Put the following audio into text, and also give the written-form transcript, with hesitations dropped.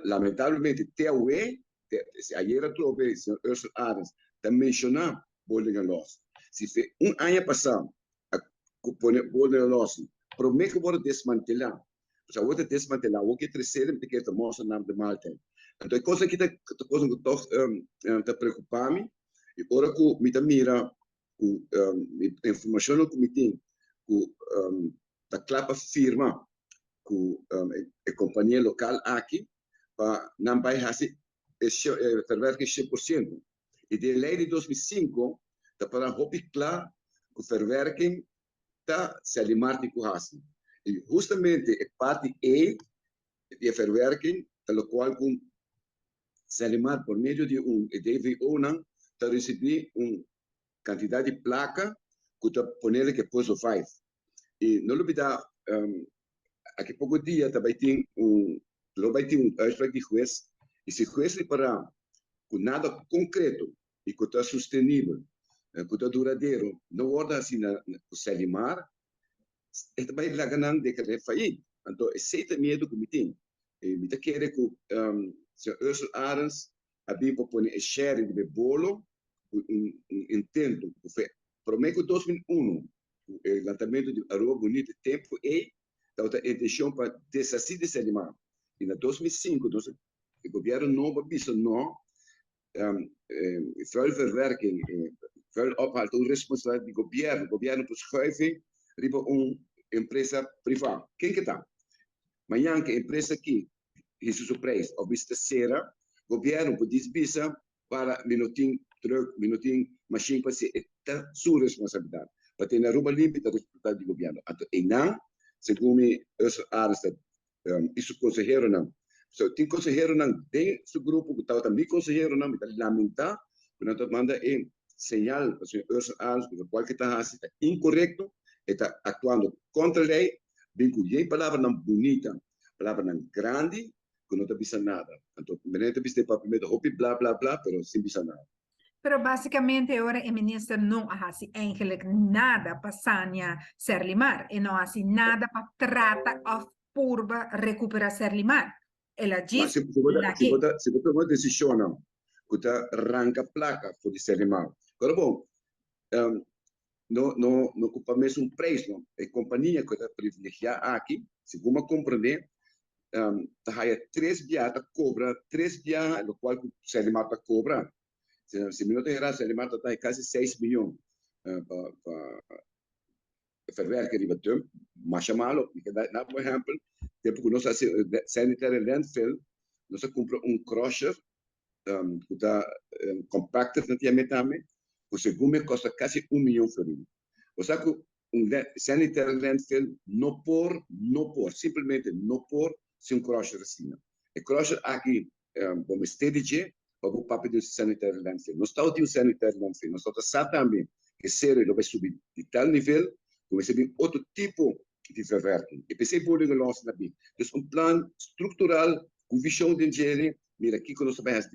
lamentavelmente, até o ayer trouxe o senhor Ursula Arens, também mencionou Bolden Loss. Se fez ano passado, a Bolden Loss, promete que vai desmantelar. Se a outra desmantelar, o que terceiro, tem que tomar o nome de Malta. Então, a coisa que está preocupando, e agora que me mira, a informação que me tem, que a clapa firma, que a companhia local aqui, para não vai fazer verwerking 100%. E de lei de 2005, está para hopi claro que o verwerking está se alimar de coisa. E justamente a parte E de verwerking, pelo qual se alimar por meio de DVO, está recebendo uma quantidade de placa que está pondo que pôs o faz. E não olvidar, há pouco dia também tem vai ter uitspraak de juez, e se o juez lhe parar com nada concreto e que está sustentável, que está duradouro, não ordem assim se alimar, vai lá ganhando de que é fallido. Então, esse é o medo que me tem. Me quer que o Sr. Ursula Arens havia para pôr a share de bolo, intento, que foi prometo que 2001, o lançamento de Aruba Bonito Tempo e a intenção para desassi de se alimar. E em 2005, o governo não visto não veel verwerking, veel ophaalt de responsabilidade do governo. O governo verschuiven riba empresa privada. Quem que está? Amanhã que a empresa aqui, isso surpresa, ou vista será, o governo pode dizer para minutinho truck, minutinho machine para ser esta sua responsabilidade. Para ter na Aruba limpa a responsabilidade do governo. Então, e não, segundo Ursula Arens, isso conselheiro não. So, tem conselheiro não tem seu grupo que está também conselheiro não, mas lamentar que não manda um sinal para o senhor Ursula Arens que qual que está assim incorreto, está atuando contra a lei, bem que palavra não bonita, palavra não grande, que não está pensando nada. Então, não está pensando para primeiro hopi blá blá blá, pero sem pensar nada. Pero basicamente agora o ministro não faz eigenlijk nada para sanear Serlimar e não faz nada para tratar of purba recuperar Serlimar. Ela diz se você uma decisão não, que está arranca placa por Serlimar. Agora bom, não ocupa mesmo preço, não. A companhia que está privilegiada aqui, segundo compreender, está aí 3 viagens, cobra 3 viagens, o qual o Serlimar está cobrando. Se me não tem graça, ele mata quase 6 milhões para verwerken die wat dump, mas chamá-lo, por exemplo, tempo que nós sanitary landfill, nós compramos crusher, que está compactor também, o segundo custa quase 1 milhão de florins. O sabe que sanitary landfill não por, simplesmente não por, sem crusher assim. O crusher aqui, como STDG, o papel do sanitary landfill. Nós estamos de sanitary landfill, nós estamos também que ser vai subir de tal nível, como se vê outro tipo de verwerking. E pensei por ele lançar na BIM. Então, um plano estrutural, com visão de engenharia, mira aqui que nós vamos